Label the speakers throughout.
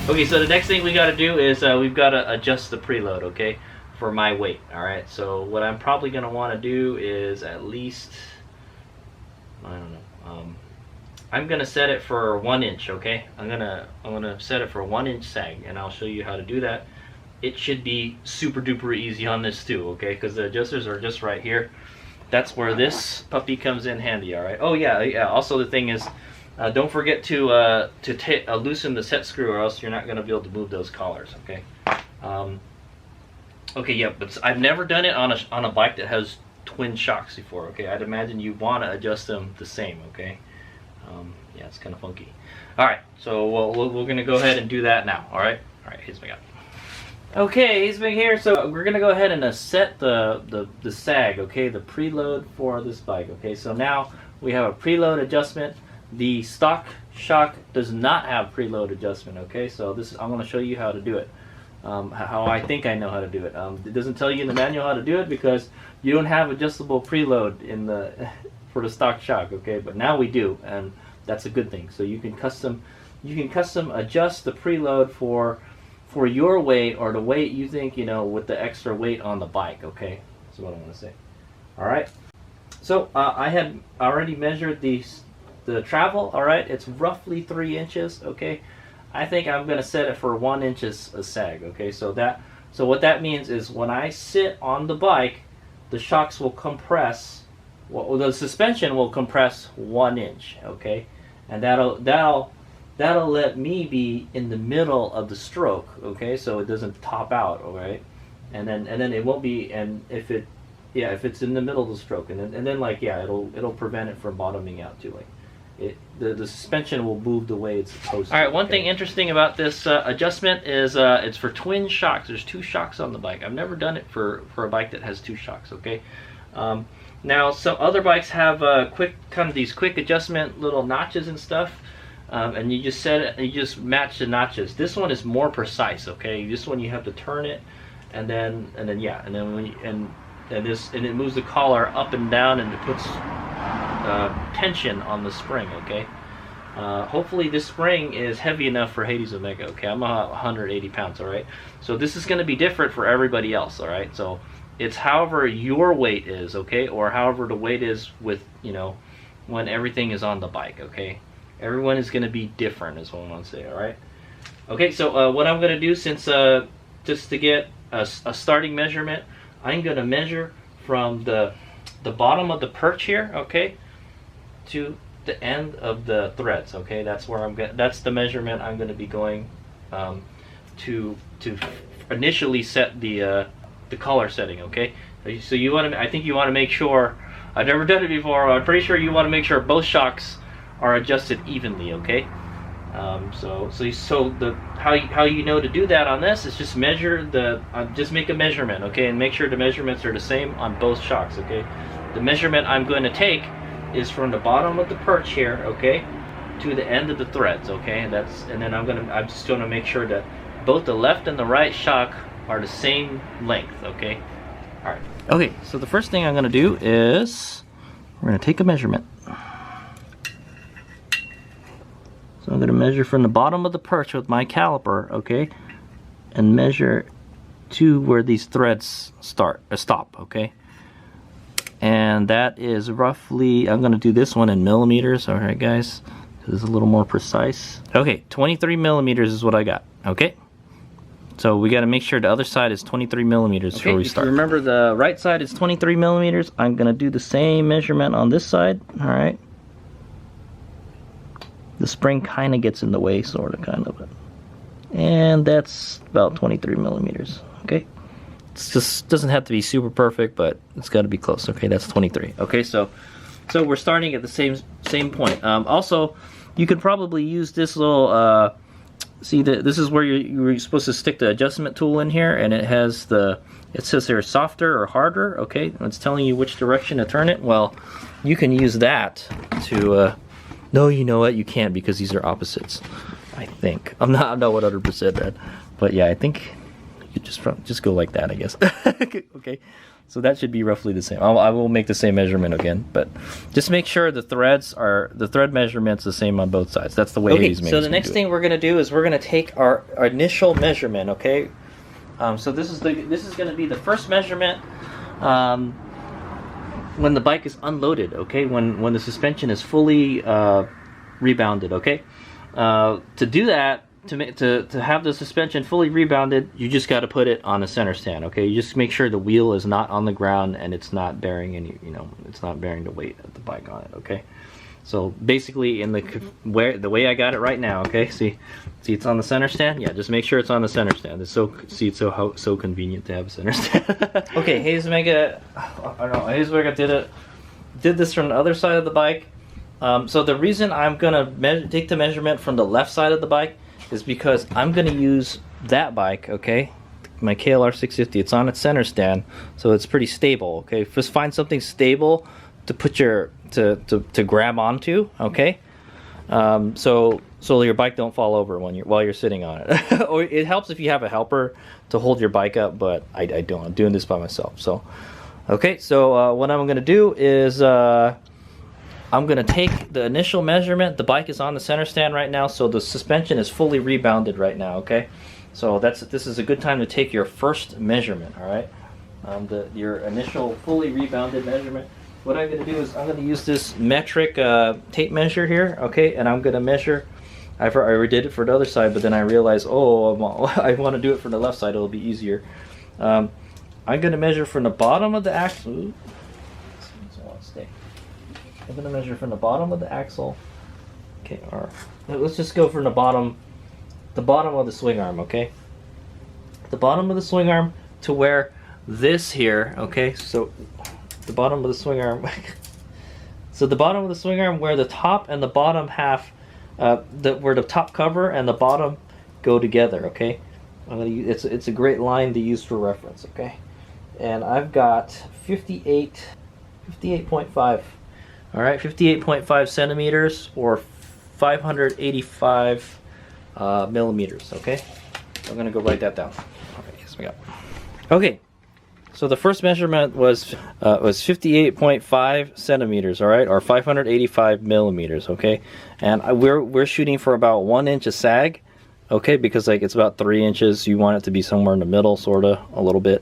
Speaker 1: Okay, so the next thing we got to do is we've got to adjust the preload, okay, for my weight. All right, so what I'm probably going to want to do is at least, I don't know, I'm going to set it for 1 inch, okay? I'm gonna set it for 1 inch sag, and I'll show you how to do that. It should be super duper easy on this too, okay? Because the adjusters are just right here. That's where this puppy comes in handy. All right. Oh yeah. Also the thing is, don't forget to loosen the set screw, or else you're not going to be able to move those collars. Okay. Okay. Yeah. But I've never done it on a bike that has twin shocks before. Okay. I'd imagine you want to adjust them the same. Okay. Yeah, it's kind of funky. All right. So we're going to go ahead and do that now. All right. All right. Here's my guy. Okay, he's been here, so we're gonna go ahead and set the sag, okay, the preload for this bike. Okay, so now we have a preload adjustment. The stock shock does not have preload adjustment. Okay, so I'm gonna show you how to do it, how I think I know how to do it. It doesn't tell you in the manual how to do it because you don't have adjustable preload in for the stock shock. Okay, but now we do, and that's a good thing. So you can custom adjust the preload for your weight, or the weight you think, with the extra weight on the bike. Okay, that's what I want to say. All right, so I had already measured the travel. All right, it's roughly 3 inches. Okay, I think I'm going to set it for 1 inch as sag. Okay, so what that means is when I sit on the bike, the shocks will compress, well, the suspension will compress 1 inch. Okay, and that'll let me be in the middle of the stroke, okay, so it doesn't top out, all right, and then it won't be, and if it's in the middle of the stroke, and then it'll prevent it from bottoming out too. Like the suspension will move the way it's supposed to. All right, one thing interesting about this adjustment is it's for twin shocks. There's 2 shocks on the bike. I've never done it for a bike that has 2 shocks. Okay. Now some other bikes have these quick adjustment little notches and stuff. And you just you just match the notches. This one is more precise, okay? This one you have to turn it, and then it moves the collar up and down, and it puts tension on the spring, okay? Hopefully this spring is heavy enough for Hades Omega, okay? I'm 180 pounds, all right? So this is going to be different for everybody else, all right? So it's however your weight is, okay? Or however the weight is with, when everything is on the bike, okay? Everyone is going to be different, is what I want to say, all right? Okay, so what I'm going to do, since just to get a starting measurement, I'm going to measure from the bottom of the perch here, okay, to the end of the threads, okay? That's where that's the measurement I'm going to be going to initially set the collar setting, okay? So I think you want to make sure. I've never done it before. I'm pretty sure you want to make sure both shocks are adjusted evenly, okay? How you know to do that on this is just measure just make a measurement, okay, and make sure the measurements are the same on both shocks, okay? The measurement I'm going to take is from the bottom of the perch here, okay, to the end of the threads, okay? And then I'm just going to make sure that both the left and the right shock are the same length, okay? All right. Okay, so the first thing I'm going to do is we're going to take a measurement. So I'm going to measure from the bottom of the perch with my caliper, okay, and measure to where these threads stop, okay. And that is roughly, I'm going to do this one in millimeters, all right, guys. This is a little more precise. Okay, 23 millimeters is what I got, okay. So we got to make sure the other side is 23 millimeters before we start. Remember, the right side is 23 millimeters. I'm going to do the same measurement on this side, all right. The spring kind of gets in the way, sort of, kind of. And that's about 23 millimeters, okay? It just doesn't have to be super perfect, but it's got to be close, okay? That's 23. Okay, so we're starting at the same point. Also, you could probably use this little, this is where you're supposed to stick the adjustment tool in here, and it says here softer or harder, okay? And it's telling you which direction to turn it. Well, you can use that to, no, you know what? You can't, because these are opposites. I think I'm not 100% that, but yeah, I think you just go like that, I guess. Okay, So that should be roughly the same. I will make the same measurement again, but just make sure the thread measurement's the same on both sides. That's the way Hades makes it. So the next thing we're gonna do is we're gonna take our initial measurement, okay? So this is gonna be the first measurement when the bike is unloaded, okay? When the suspension is fully rebounded, okay? To do that, to have the suspension fully rebounded, you just got to put it on a center stand, okay? You just make sure the wheel is not on the ground and it's not bearing any, it's not bearing the weight of the bike on it, okay? So basically, the way I got it right now, okay? See it's on the center stand. Yeah, just make sure it's on the center stand. It's so convenient to have a center stand. Okay, Hayes Mega did this from the other side of the bike. So the reason I'm gonna take the measurement from the left side of the bike is because I'm gonna use that bike, okay? My KLR 650. It's on its center stand, so it's pretty stable. Okay, just find something stable to put to grab onto. Okay, so your bike don't fall over while you're sitting on it. Or it helps if you have a helper to hold your bike up, but I don't. I'm doing this by myself. So, okay. So what I'm gonna do is I'm gonna take the initial measurement. The bike is on the center stand right now, so the suspension is fully rebounded right now. Okay, so this is a good time to take your first measurement. All right, your initial fully rebounded measurement. What I'm gonna do is I'm gonna use this metric tape measure here. Okay, and I'm gonna measure. I already did it for the other side, but then I realized, oh, I want to do it for the left side. It'll be easier. I'm gonna measure from the bottom of the axle. I'm going to measure from the bottom of the axle. Okay, or let's just go from the bottom of the swing arm, okay? The bottom of the swing arm to where this here, okay? So the bottom of the swing arm. So the bottom of the swing arm where the top and the bottom half, where the top cover and the bottom go together, okay? It's a great line to use for reference, okay? And I've got 58.5. All right, 58.5 centimeters or 585 millimeters, okay? I'm gonna go write that down. All right, yes, we got it. Okay, so the first measurement was 58.5 centimeters, all right, or 585 millimeters, okay? And we're shooting for about 1 inch of sag, okay, because like it's about 3 inches. You want it to be somewhere in the middle, sorta, a little bit.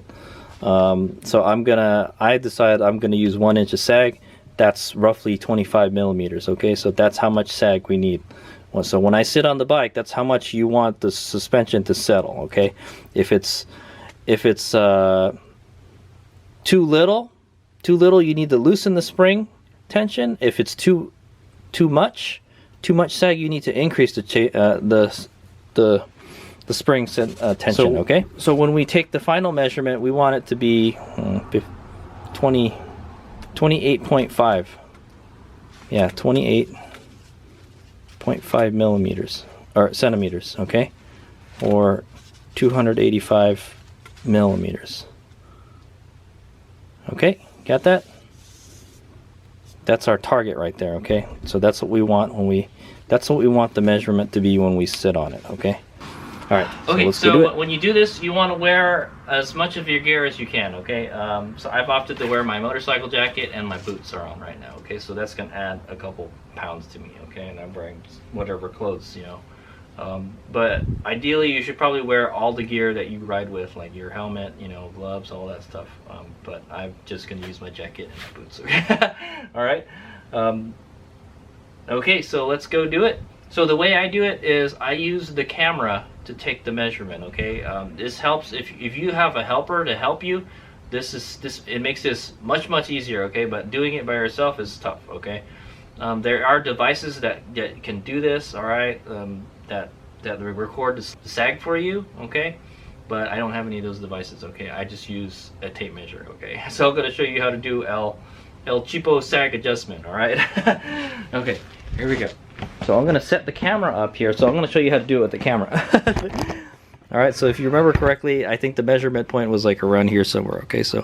Speaker 1: So I decided I'm gonna use 1 inch of sag. That's roughly 25 millimeters, okay? So that's how much sag we need. So when I sit on the bike, that's how much you want the suspension to settle, okay? If it's too little, you need to loosen the spring tension. If it's too much sag, you need to increase the spring tension, okay? So when we take the final measurement, we want it to be 28.5. Yeah, 28.5 millimeters or centimeters, okay? Or 285 millimeters. Okay, got that? That's our target right there, okay? So that's what we want that's what we want the measurement to be when we sit on it, okay? All right. Okay, so when you do this, you want to wear as much of your gear as you can, okay? So I've opted to wear my motorcycle jacket and my boots are on right now, okay? So that's going to add a couple pounds to me, okay? And I'm wearing whatever clothes, but ideally, you should probably wear all the gear that you ride with, like your helmet, gloves, all that stuff. But I'm just going to use my jacket and my boots, okay? All right. Okay, so let's go do it. So the way I do it is I use the camera to take the measurement, okay? This helps if you have a helper to help you. It makes this much easier, okay? But doing it by yourself is tough, okay? There are devices that can do this, all right? That record the sag for you, okay? But I don't have any of those devices, okay? I just use a tape measure, okay? So I'm gonna show you how to do El Cheapo sag adjustment, all right? Okay, here we go. So I'm going to set the camera up here. So I'm going to show you how to do it with the camera. Alright, so if you remember correctly, I think the measurement point was like around here somewhere. Okay, so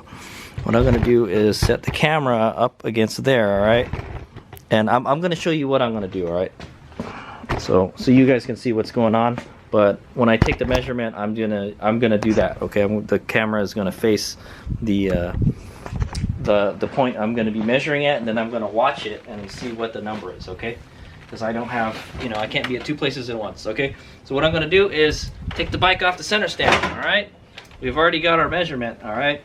Speaker 1: what I'm going to do is set the camera up against there, alright? And I'm going to show you what I'm going to do, alright? So you guys can see what's going on. But when I take the measurement, I'm gonna do that, okay? The camera is going to face the the point I'm going to be measuring at, and then I'm going to watch it and see what the number is, okay? Because I don't have, you know, I can't be at two places at once, okay? So what I'm going to do is take the bike off the center stand, all right? We've already got our measurement, all right?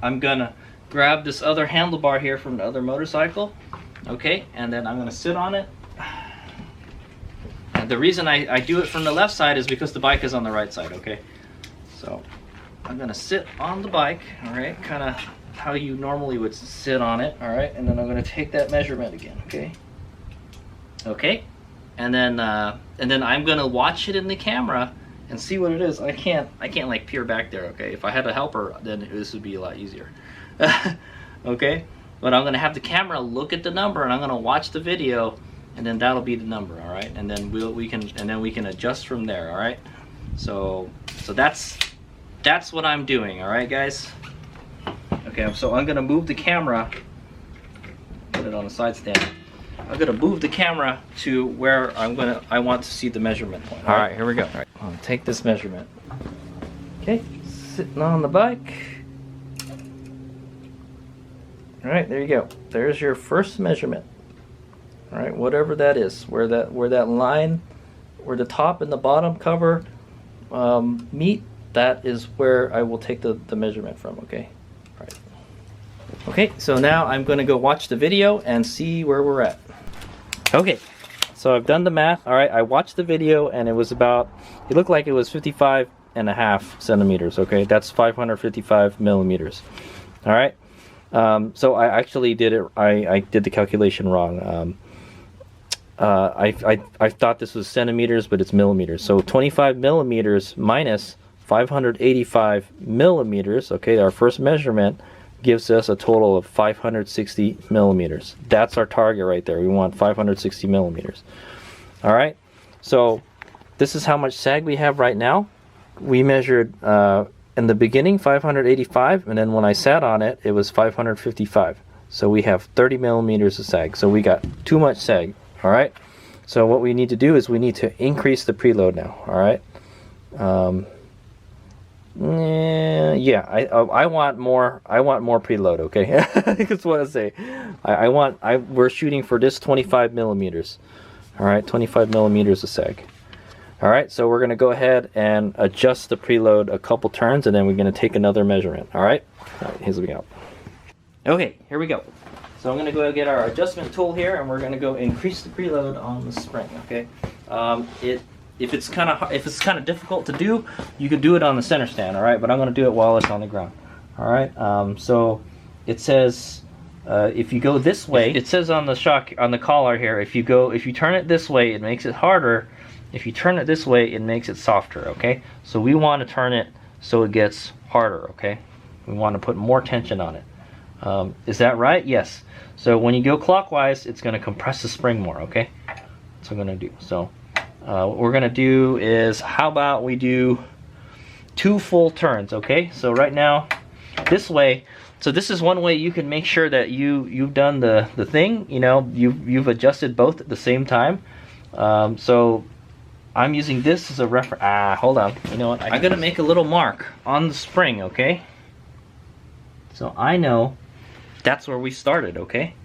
Speaker 1: I'm going to grab this other handlebar here from the other motorcycle, okay? And then I'm going to sit on it. And the reason I do it from the left side is because the bike is on the right side, okay? So I'm going to sit on the bike, all right? Kind of how you normally would sit on it, all right? And then I'm going to take that measurement again, okay? Okay, and then I'm going to watch it in the camera and see what it is. I can't like peer back there, okay? If I had a helper, then this would be a lot easier. Okay, but I'm going to have the camera look at the number, and I'm going to watch the video, and then that'll be the number, all right? And then we can adjust from there, all right? So that's what I'm doing, all right, guys? Okay, so I'm going to move the camera, put it on the side stand. I'm going to move the camera to where I want to see the measurement point. All right, here we go. All right, I'll take this measurement. Okay, sitting on the bike. All right, there you go. There's your first measurement. All right, whatever that is, where that line, where the top and the bottom cover meet, that is where I will take the measurement from, okay? All right. Okay, so now I'm going to go watch the video and see where we're at. Okay, so I've done the math. All right, I watched the video, and it looked like it was 55.5 centimeters, okay? That's 555 millimeters. All right, so I actually did it, I did the calculation wrong. I thought this was centimeters, but it's millimeters. So 25 millimeters minus 585 millimeters, okay, our first measurement gives us a total of 560 millimeters. That's our target right there. We want 560 millimeters. All right, so this is how much sag we have right now. We measured in the beginning 585, and then when I sat on it, it was 555. So we have 30 millimeters of sag. So we got too much sag. All right, so what we need to do is we need to increase the preload now. All right, yeah, I want more preload, okay? That's what I say. We're shooting for this 25 millimeters. All right, 25 millimeters of sag. All right, so we're gonna go ahead and adjust the preload a couple turns, and then we're gonna take another measurement. All right, here we go. Okay, here we go. So I'm gonna go get our adjustment tool here, and we're gonna go increase the preload on the spring, okay? If it's kind of difficult to do, you could do it on the center stand, all right? But I'm going to do it while it's on the ground, all right? So it says if you go this way, it says on the collar here, if you turn it this way, it makes it harder. If you turn it this way, it makes it softer, okay? So we want to turn it so it gets harder, okay? We want to put more tension on it. Is that right? Yes. So when you go clockwise, it's going to compress the spring more, okay? That's what I'm going to do. So what we're going to do is, how about we do 2 full turns, okay? So right now, this way, so this is one way you can make sure that you've done the thing, you know, you've adjusted both at the same time. So I'm using this as a reference. Hold on. You know what? I'm going to make a little mark on the spring, okay? So I know that's where we started, okay?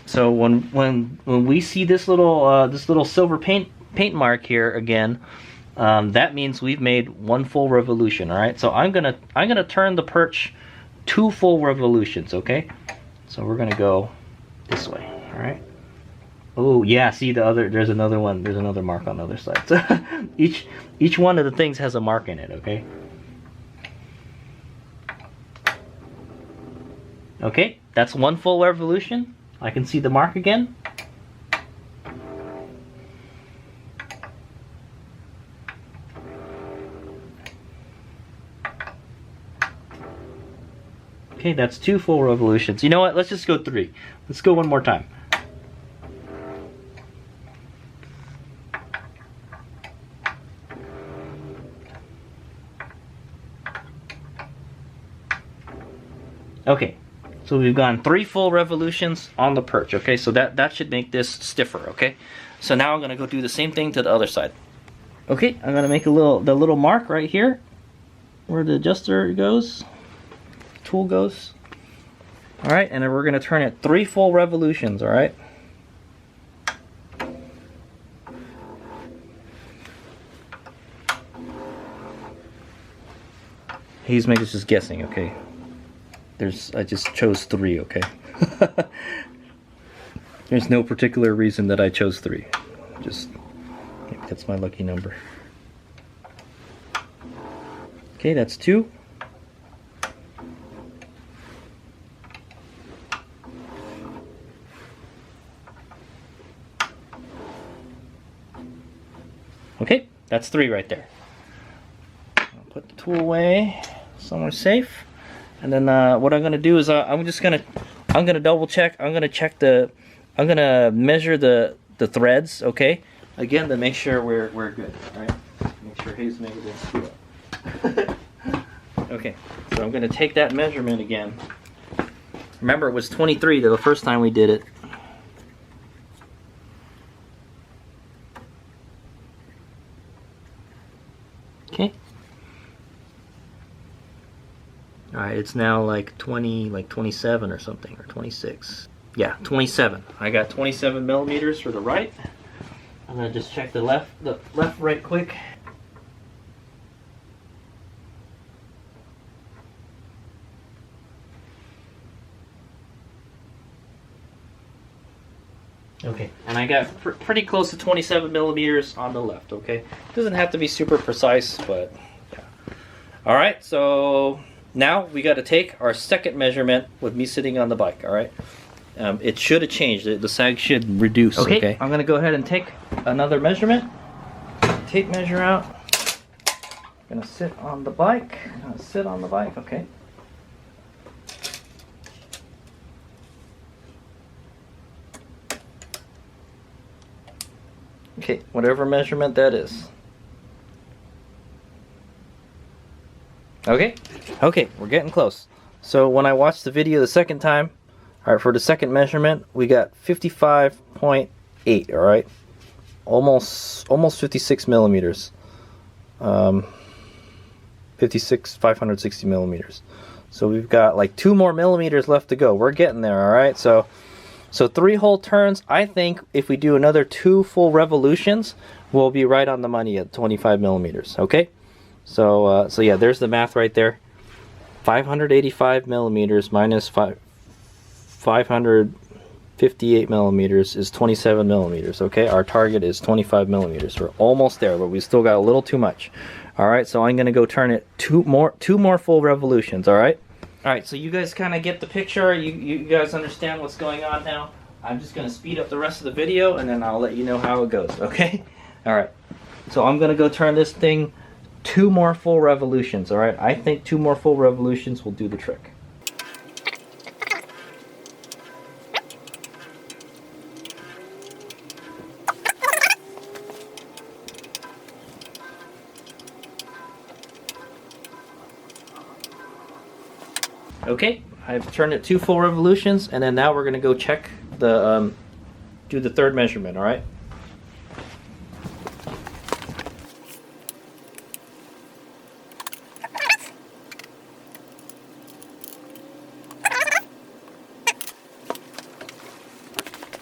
Speaker 1: So when we see this little silver paint mark here again, that means we've made 1 full revolution. All right. So I'm gonna turn the perch 2 full revolutions. Okay. So we're gonna go this way. All right. Oh yeah. See there's another one. There's another mark on the other side. So each one of the things has a mark in it. Okay. Okay. That's 1 full revolution. I can see the mark again. Okay, that's 2 full revolutions. You know what? Let's just go 3. Let's go one more time. Okay. So we've gone 3 full revolutions on the perch, okay? So that should make this stiffer, okay? So now I'm gonna go do the same thing to the other side. Okay, I'm gonna make the little mark right here. where the adjuster goes, tool goes. All right, and then we're gonna turn it 3 full revolutions. All right. He's making just guessing. Okay. I just chose 3. Okay. There's no particular reason that I chose 3. Just maybe that's my lucky number. Okay, that's 2. Okay, that's 3 right there. I'll put the tool away somewhere safe, and then what I'm gonna do is I'm gonna double check. I'm gonna measure the threads. Okay, again to make sure we're good. All right, make sure he's making this screw up. Okay, so I'm gonna take that measurement again. Remember, it was 23 the first time we did it. Okay. Alright, it's now like 27 or something, or 26. Yeah, 27. I got 27 millimeters for the right. I'm gonna just check the left right quick. Okay, and I got pretty close to 27 millimeters on the left. Okay, doesn't have to be super precise, but yeah. All right, so now we got to take our second measurement with me sitting on the bike. All right, it should have changed. The sag should reduce. Okay, I'm gonna go ahead and take another measurement. Tape measure out. I'm gonna sit on the bike. Okay. Okay, whatever measurement that is. Okay, we're getting close. So when I watched the video the second time, all right, for the second measurement, we got 55.8. All right, almost 56 millimeters. 560 millimeters. So we've got like 2 more millimeters left to go. We're getting there. All right, so 3 whole turns. I think if we do another 2 full revolutions, we'll be right on the money at 25 millimeters. Okay, so yeah, there's the math right there. 585 millimeters minus 558 millimeters is 27 millimeters. Okay, our target is 25 millimeters. We're almost there, but we still got a little too much. All right, so I'm gonna go turn it 2 more full revolutions. All right. Alright, so you guys kind of get the picture. You guys understand what's going on now. I'm just going to speed up the rest of the video, and then I'll let you know how it goes, okay? Alright, so I'm going to go turn this thing 2 more full revolutions, alright? I think 2 more full revolutions will do the trick. Okay, I've turned it 2 full revolutions, and then now we're going to go check the, do the third measurement, alright?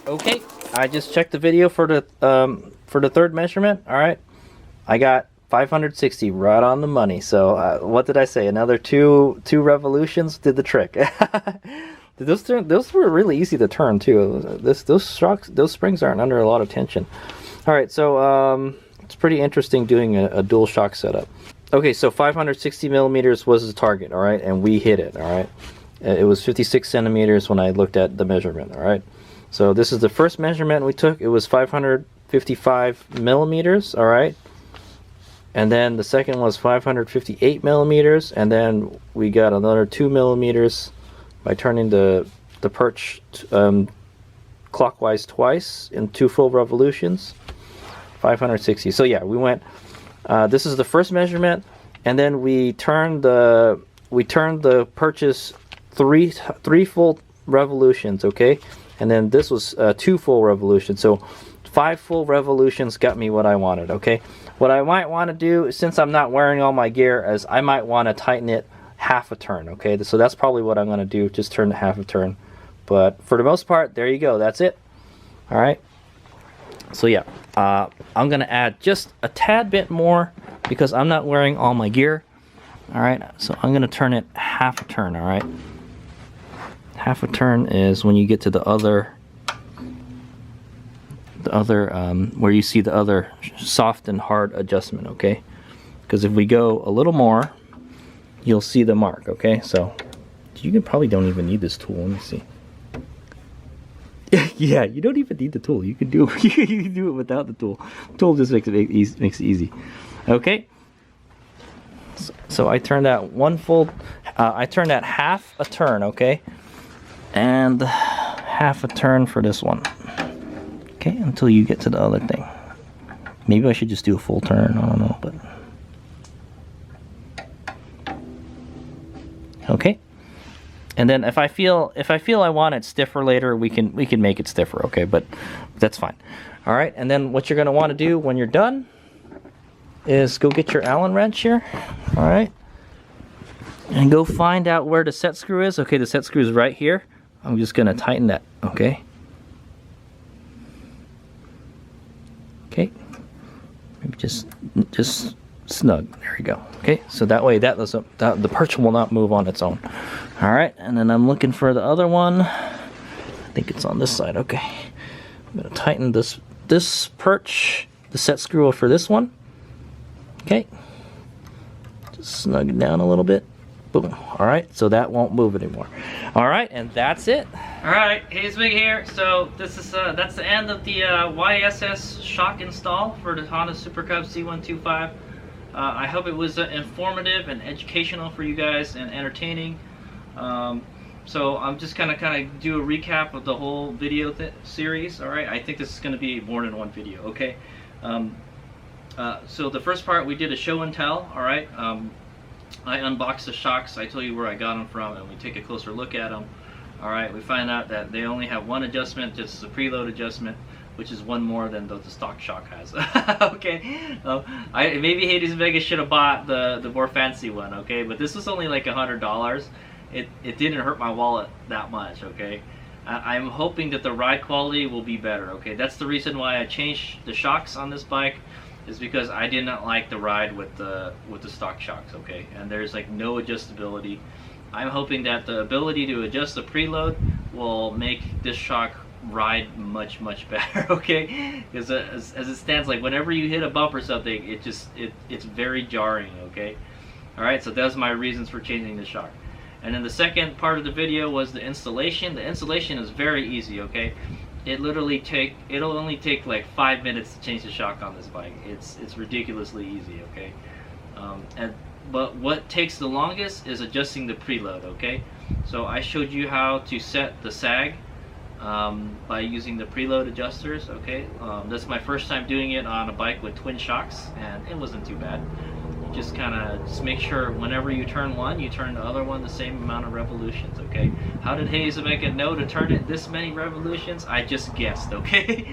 Speaker 1: Okay, I just checked the video for the third measurement, alright? I got 560 right on the money. So what did I say? Another two revolutions did the trick. Those were really easy to turn too. Those springs aren't under a lot of tension. All right, so it's pretty interesting doing a dual shock setup. Okay, so 560 millimeters was the target. All right, and we hit it. All right, it was 56 centimeters when I looked at the measurement. All right, so this is the first measurement we took. It was 555 millimeters. All right. And then the second was 558 millimeters, and then we got another 2 millimeters by turning the perch clockwise twice in 2 full revolutions. 560. So yeah, we went. This is the first measurement, and then we turned the perches three full revolutions. Okay, and then this was 2 full revolutions. So 5 full revolutions got me what I wanted, okay? What I might want to do, since I'm not wearing all my gear, is I might want to tighten it half a turn, okay? So that's probably what I'm going to do, just turn it half a turn. But for the most part, there you go, that's it. All right. So yeah, I'm going to add just a tad bit more because I'm not wearing all my gear. All right, so I'm going to turn it half a turn, all right? Half a turn is when you get to the other where you see the other soft and hard adjustment, okay? Because if we go a little more, you'll see the mark, okay? So you probably don't even need this tool. Let me see. Yeah, you don't even need the tool. You can do you can do it without the tool. The tool just makes it easy. Okay. So I turned that I turned that half a turn, okay? And half a turn for this one. Okay, until you get to the other thing. Maybe I should just do a full turn, I don't know, but okay. And then if I feel I want it stiffer later, we can make it stiffer, okay? But that's fine. All right, and then what you're gonna want to do when you're done is go get your Allen wrench here, all right? And go find out where the set screw is. Okay, the set screw is right here. I'm just gonna tighten that, okay? Okay, maybe just snug. There you go. Okay, so that way the perch will not move on its own. All right, and then I'm looking for the other one. I think it's on this side. Okay, I'm gonna tighten this perch, the set screw for this one. Okay, just snug it down a little bit. Boom. All right, so that won't move anymore. All right, and that's it. All right, Hazebig here. So this is that's the end of the YSS shock install for the Honda Super Cub C125. I hope it was informative and educational for you guys and entertaining. So I'm just gonna kind of do a recap of the whole video series. All right, I think this is going to be more than one video. Okay. So the first part we did a show and tell. All right. I unboxed the shocks. I told you where I got them from, and we take a closer look at them. All right, we find out that they only have one adjustment, just the preload adjustment, which is one more than the stock shock has. Okay, maybe Hades Vegas should have bought the more fancy one. Okay, but this was only like $100. It didn't hurt my wallet that much. Okay, I'm hoping that the ride quality will be better. Okay, that's the reason why I changed the shocks on this bike. Is because I did not like the ride with the stock shocks, okay? And there's like no adjustability. I'm hoping that the ability to adjust the preload will make this shock ride much better, okay? Because as it stands, like whenever you hit a bump or something, it's very jarring, okay? All right, so that's my reasons for changing the shock. And then the second part of the video was the installation. The installation is very easy, okay? It'll only take like 5 minutes to change the shock on this bike. It's ridiculously easy, okay? But what takes the longest is adjusting the preload, okay? So I showed you how to set the sag by using the preload adjusters, okay? That's my first time doing it on a bike with twin shocks, and it wasn't too bad. You just kind of make sure whenever you turn one, you turn the other one the same amount of revolutions, okay? How did Hazebig know to turn it this many revolutions? I just guessed, okay?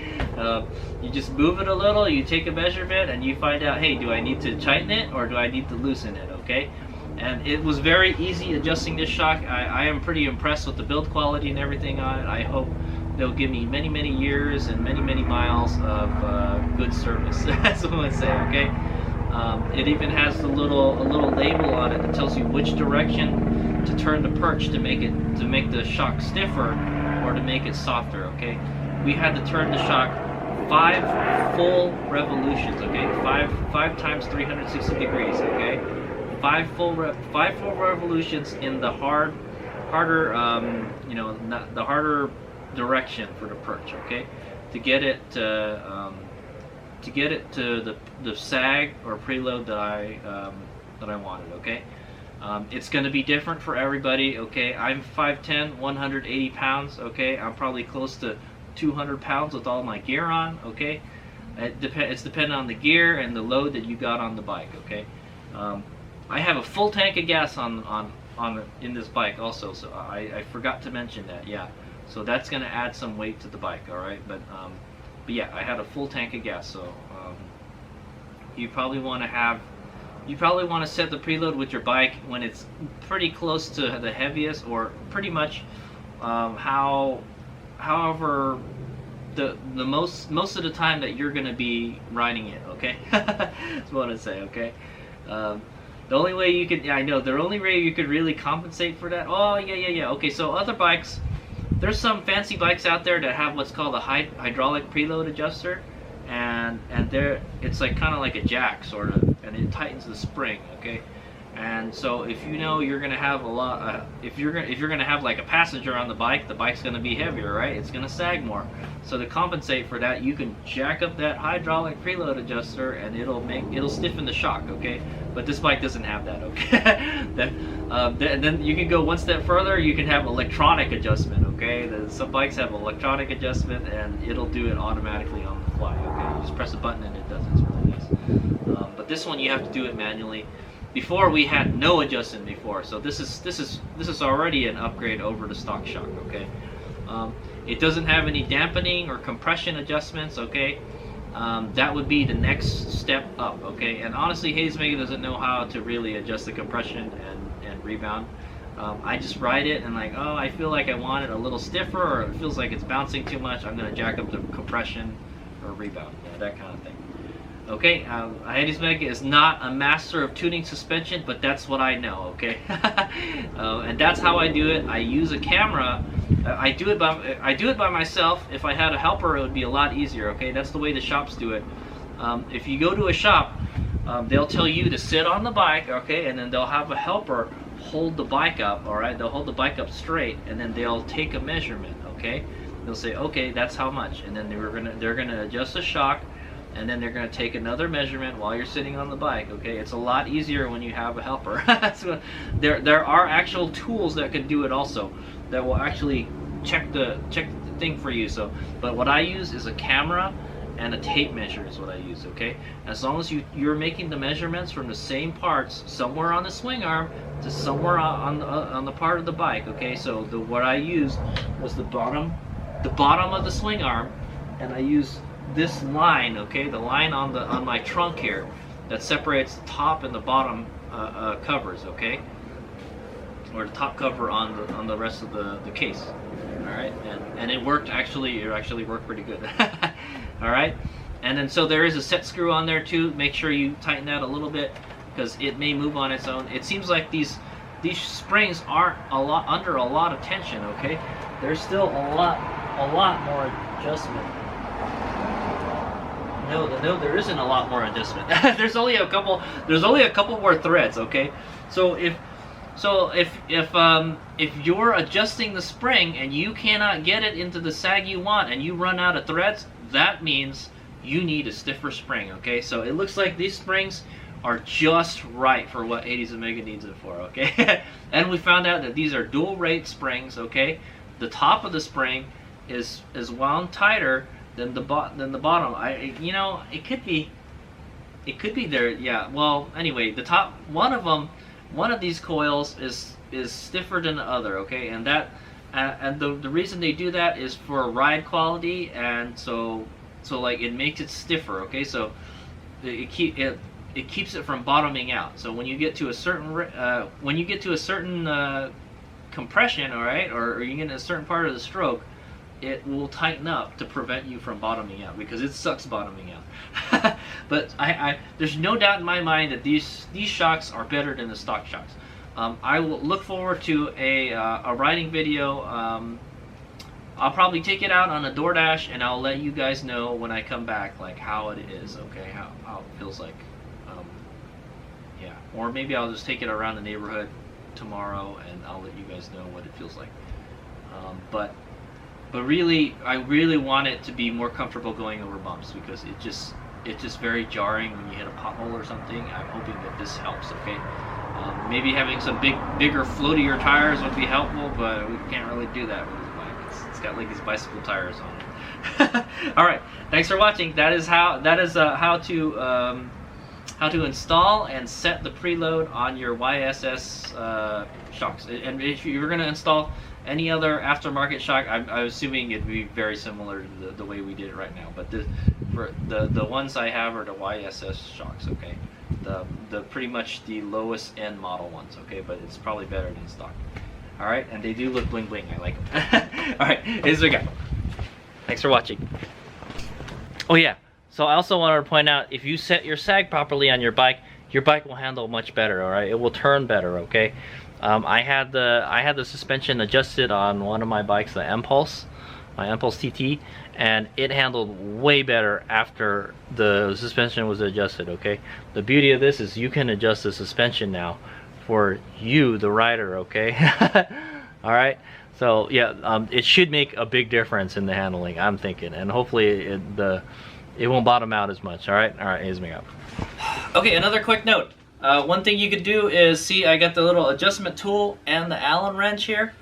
Speaker 1: You just move it a little, you take a measurement, and you find out, hey, do I need to tighten it or do I need to loosen it, okay? And it was very easy adjusting this shock. I am pretty impressed with the build quality and everything on it. I hope they'll give me many years and many miles of good service. That's what I'm gonna say, okay? It even has a little label on it that tells you which direction to turn the perch to make the shock stiffer or to make it softer. Okay, we had to turn the shock 5 full revolutions. Okay, five times 360 degrees. Okay, 5 full revolutions in the harder the harder direction for the perch. Okay, to get it to the sag or preload that I wanted, okay? It's going to be different for everybody, okay? I'm 5'10", 180 pounds, okay? I'm probably close to 200 pounds with all my gear on, okay? It's dependent on the gear and the load that you got on the bike, okay? I have a full tank of gas in this bike also, so I forgot to mention that, yeah. So that's going to add some weight to the bike, all right? But But yeah, I had a full tank of gas, so you probably want to set the preload with your bike when it's pretty close to the heaviest, or pretty much however the most of the time that you're gonna be riding it. Okay, that's what I want to say. Okay. The only way you could, I know, the only way you could really compensate for that. Oh yeah. Okay, so other bikes, there's some fancy bikes out there that have what's called a hydraulic preload adjuster, and it's like kind of like a jack sort of, and it tightens the spring. Okay, and so if you know you're gonna have a lot, if you're gonna have like a passenger on the bike's gonna be heavier, right? It's gonna sag more. So to compensate for that, you can jack up that hydraulic preload adjuster, and it'll stiffen the shock. Okay, but this bike doesn't have that. Okay, then you can go one step further. You can have electronic adjustment. Okay, some bikes have electronic adjustment, and it'll do it automatically on the fly. Okay, you just press a button and it does it. It's really nice. But this one you have to do it manually. Before we had no adjustment before, so this is already an upgrade over the stock shock. Okay, it doesn't have any dampening or compression adjustments. Okay, that would be the next step up. Okay, and honestly, Hayes Mega doesn't know how to really adjust the compression and rebound. I just ride it and like, oh, I feel like I want it a little stiffer, or it feels like it's bouncing too much. I'm gonna jack up the compression or rebound, that kind of thing. Okay, Hayes Mega is not a master of tuning suspension, but that's what I know. Okay, and that's how I do it. I use a camera. I do it by myself. If I had a helper, it would be a lot easier. Okay, that's the way the shops do it. If you go to a shop, they'll tell you to sit on the bike. Okay, and then they'll have a helper hold the bike up. All right, they'll hold the bike up straight, and then they'll take a measurement. Okay, they'll say, okay, that's how much, and then they're gonna adjust the shock. And then they're going to take another measurement while you're sitting on the bike. Okay, it's a lot easier when you have a helper. So there are actual tools that can do it also, that will actually check the thing for you. So, but what I use is a camera and a tape measure is what I use. Okay, as long as you're making the measurements from the same parts, somewhere on the swing arm to somewhere on the part of the bike. Okay, so what I used was the bottom of the swing arm, and I used this line, okay, the line on my trunk here that separates the top and the bottom covers, okay, or the top cover on the rest of the case. All right, and it worked actually. It actually worked pretty good. All right, and then so there is a set screw on there too. Make sure you tighten that a little bit because it may move on its own. It seems like these springs aren't under a lot of tension. Okay, there's still a lot more adjustment. No, there isn't a lot more adjustment. There's only a couple more threads. Okay, so if you're adjusting the spring and you cannot get it into the sag you want, and you run out of threads, that means you need a stiffer spring. Okay, so it looks like these springs are just right for what 80s Omega needs it for. Okay, and we found out that these are dual rate springs. Okay, the top of the spring is wound tighter than the bottom. It could be there. Yeah. Well, anyway, the top one of these coils is stiffer than the other. Okay, and the reason they do that is for ride quality, and so like it makes it stiffer. Okay, so it keeps it from bottoming out. So when you get to a certain compression, all right, or you get in a certain part of the stroke, it will tighten up to prevent you from bottoming out, because it sucks bottoming out. But there's no doubt in my mind that these shocks are better than the stock shocks. I will look forward to a riding video. I'll probably take it out on a DoorDash, and I'll let you guys know when I come back, like how it is. Okay, how it feels like. Yeah, or maybe I'll just take it around the neighborhood tomorrow, and I'll let you guys know what it feels like. But really, I really want it to be more comfortable going over bumps, because it's just very jarring when you hit a pothole or something. I'm hoping that this helps. Okay, maybe having some bigger, floatier tires would be helpful, but we can't really do that with this bike. It's got like these bicycle tires on it. All right, thanks for watching. That is how to install and set the preload on your YSS shocks. And if you're going to install Any other aftermarket shock, I'm assuming it'd be very similar to the way we did it right now. But for the ones I have are the YSS shocks, okay? The pretty much the lowest end model ones, okay? But it's probably better than stock. All right, and they do look bling bling. I like them. All right, here's the guy. Thanks for watching. Oh yeah, so I also wanted to point out, if you set your sag properly on your bike will handle much better. All right, it will turn better. Okay. I had the suspension adjusted on one of my bikes, the Impulse, my Impulse TT, and it handled way better after the suspension was adjusted. Okay, the beauty of this is you can adjust the suspension now for you, the rider. Okay. All right, so yeah, it should make a big difference in the handling, I'm thinking, and hopefully it won't bottom out as much. All right, here's me up. Okay, another quick note. One thing you could do is, see, I got the little adjustment tool and the Allen wrench here.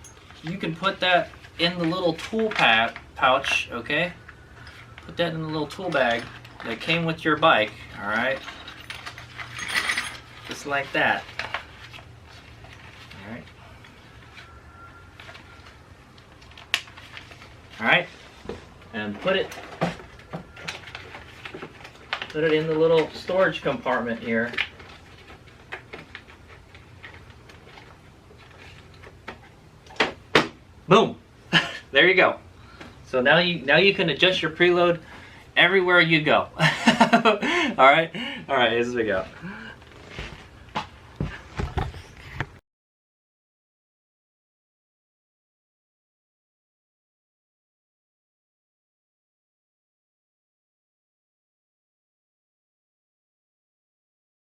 Speaker 1: You can put that in the little tool pouch, okay? Put that in the little tool bag that came with your bike, all right? Just like that. All right. All right, and put it in the little storage compartment here. Boom! There you go. So now you can adjust your preload everywhere you go. All right, here's we go.